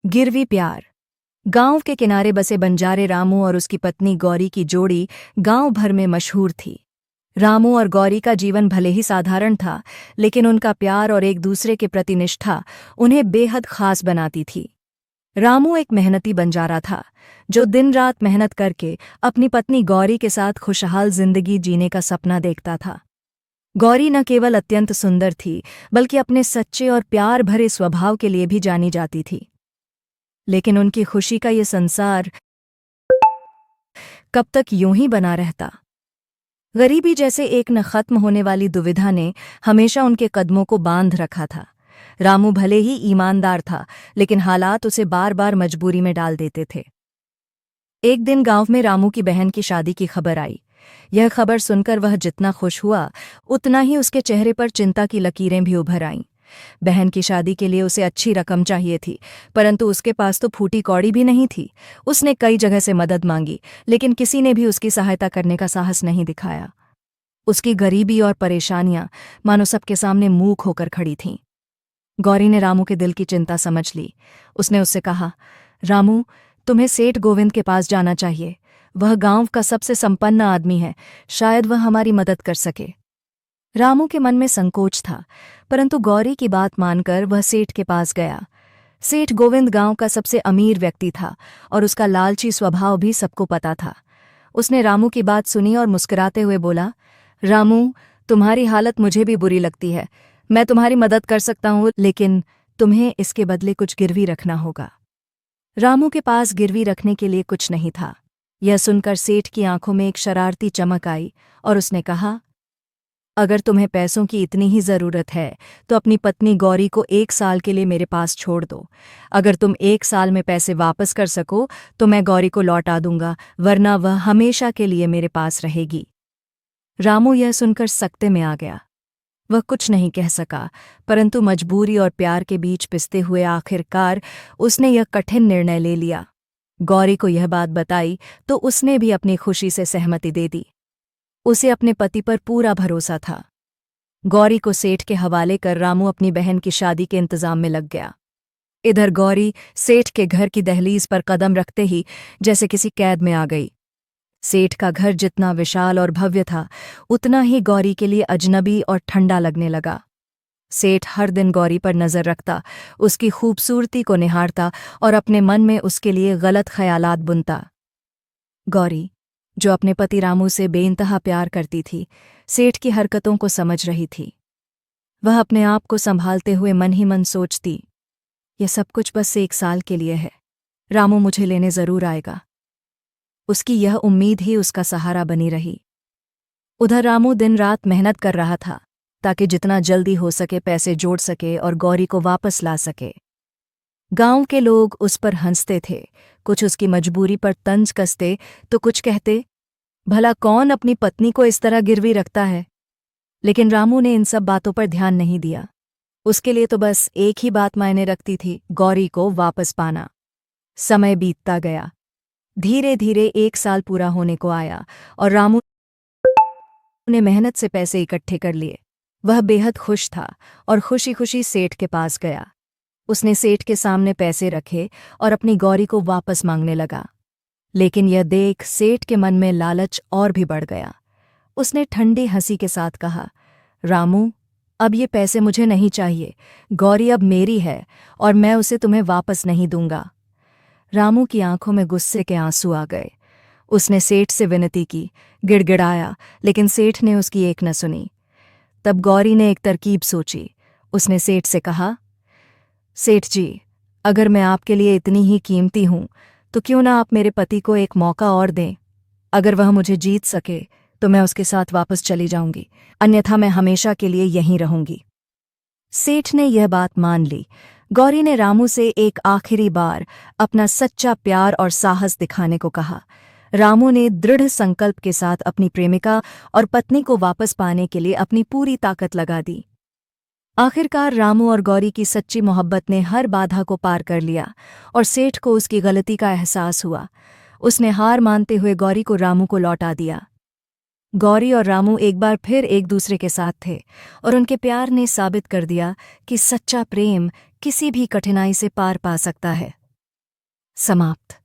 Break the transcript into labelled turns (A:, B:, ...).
A: गिरवी प्यार। गांव के किनारे बसे बंजारे रामू और उसकी पत्नी गौरी की जोड़ी गांव भर में मशहूर थी। रामू और गौरी का जीवन भले ही साधारण था, लेकिन उनका प्यार और एक दूसरे के प्रति निष्ठा उन्हें बेहद खास बनाती थी। रामू एक मेहनती बंजारा था, जो दिन रात मेहनत करके अपनी पत्नी गौरी के साथ खुशहाल जिंदगी जीने का सपना देखता था। गौरी न केवल अत्यंत सुंदर थी, बल्कि अपने सच्चे और प्यार भरे स्वभाव के लिए भी जानी जाती थी। लेकिन उनकी खुशी का ये संसार कब तक यूं ही बना रहता। गरीबी जैसे एक न खत्म होने वाली दुविधा ने हमेशा उनके कदमों को बांध रखा था। रामू भले ही ईमानदार था, लेकिन हालात उसे बार बार मजबूरी में डाल देते थे। एक दिन गांव में रामू की बहन की शादी की खबर आई। यह खबर सुनकर वह जितना खुश हुआ, उतना ही उसके चेहरे पर चिंता की लकीरें भी उभर आईं। बहन की शादी के लिए उसे अच्छी रकम चाहिए थी, परंतु उसके पास तो फूटी कौड़ी भी नहीं थी। उसने कई जगह से मदद मांगी, लेकिन किसी ने भी उसकी सहायता करने का साहस नहीं दिखाया। उसकी गरीबी और परेशानियां मानो सबके सामने मूक होकर खड़ी थीं। गौरी ने रामू के दिल की चिंता समझ ली। उसने उससे कहा, रामू, तुम्हें सेठ गोविंद के पास जाना चाहिए। वह गांव का सबसे संपन्न आदमी है, शायद वह हमारी मदद कर सके। रामू के मन में संकोच था, परंतु गौरी की बात मानकर वह सेठ के पास गया। सेठ गोविंद गांव का सबसे अमीर व्यक्ति था और उसका लालची स्वभाव भी सबको पता था। उसने रामू की बात सुनी और मुस्कुराते हुए बोला, रामू, तुम्हारी हालत मुझे भी बुरी लगती है। मैं तुम्हारी मदद कर सकता हूँ, लेकिन तुम्हें इसके बदले कुछ गिरवी रखना होगा। रामू के पास गिरवी रखने के लिए कुछ नहीं था। यह सुनकर सेठ की आंखों में एक शरारती चमक आई और उसने कहा, अगर तुम्हें पैसों की इतनी ही जरूरत है तो अपनी पत्नी गौरी को 1 साल के लिए मेरे पास छोड़ दो। अगर तुम 1 साल में पैसे वापस कर सको तो मैं गौरी को लौटा दूंगा, वरना वह हमेशा के लिए मेरे पास रहेगी। रामू यह सुनकर सकते में आ गया। वह कुछ नहीं कह सका, परंतु मजबूरी और प्यार के बीच पिसते हुए आखिरकार उसने यह कठिन निर्णय ले लिया। गौरी को यह बात बताई तो उसने भी अपनी खुशी से सहमति दे दी। उसे अपने पति पर पूरा भरोसा था। गौरी को सेठ के हवाले कर रामू अपनी बहन की शादी के इंतजाम में लग गया। इधर गौरी सेठ के घर की दहलीज पर कदम रखते ही जैसे किसी कैद में आ गई। सेठ का घर जितना विशाल और भव्य था, उतना ही गौरी के लिए अजनबी और ठंडा लगने लगा। सेठ हर दिन गौरी पर नजर रखता, उसकी खूबसूरती को निहारता और अपने मन में उसके लिए गलत ख्यालात बुनता। गौरी, जो अपने पति रामू से बेइंतहा प्यार करती थी, सेठ की हरकतों को समझ रही थी। वह अपने आप को संभालते हुए मन ही मन सोचती, यह सब कुछ बस 1 साल के लिए है। रामू मुझे लेने जरूर आएगा। उसकी यह उम्मीद ही उसका सहारा बनी रही। उधर रामू दिन रात मेहनत कर रहा था, ताकि जितना जल्दी हो सके पैसे जोड़ सके और गौरी को वापस ला सके। गांव के लोग उस पर हंसते थे, कुछ उसकी मजबूरी पर तंज कसते तो कुछ कहते, भला कौन अपनी पत्नी को इस तरह गिरवी रखता है। लेकिन रामू ने इन सब बातों पर ध्यान नहीं दिया। उसके लिए तो बस एक ही बात मायने रखती थी, गौरी को वापस पाना। समय बीतता गया। धीरे धीरे 1 साल पूरा होने को आया और रामू ने मेहनत से पैसे इकट्ठे कर लिए। वह बेहद खुश था और खुशी खुशी सेठ के पास गया। उसने सेठ के सामने पैसे रखे और अपनी गौरी को वापस मांगने लगा। लेकिन यह देख सेठ के मन में लालच और भी बढ़ गया। उसने ठंडी हंसी के साथ कहा, रामू, अब ये पैसे मुझे नहीं चाहिए। गौरी अब मेरी है और मैं उसे तुम्हें वापस नहीं दूंगा। रामू की आंखों में गुस्से के आंसू आ गए। उसने सेठ से विनती की, गिड़गिड़ाया, लेकिन सेठ ने उसकी एक न सुनी। तब गौरी ने एक तरकीब सोची। उसने सेठ से कहा, सेठ जी, अगर मैं आपके लिए इतनी ही कीमती हूं तो क्यों ना आप मेरे पति को एक मौका और दें। अगर वह मुझे जीत सके तो मैं उसके साथ वापस चली जाऊंगी, अन्यथा मैं हमेशा के लिए यहीं रहूंगी। सेठ ने यह बात मान ली। गौरी ने रामू से एक आखिरी बार अपना सच्चा प्यार और साहस दिखाने को कहा। रामू ने दृढ़ संकल्प के साथ अपनी प्रेमिका और पत्नी को वापस पाने के लिए अपनी पूरी ताकत लगा दी। आखिरकार रामू और गौरी की सच्ची मोहब्बत ने हर बाधा को पार कर लिया और सेठ को उसकी गलती का एहसास हुआ। उसने हार मानते हुए गौरी को रामू को लौटा दिया। गौरी और रामू एक बार फिर एक दूसरे के साथ थे और उनके प्यार ने साबित कर दिया कि सच्चा प्रेम किसी भी कठिनाई से पार पा सकता है। समाप्त।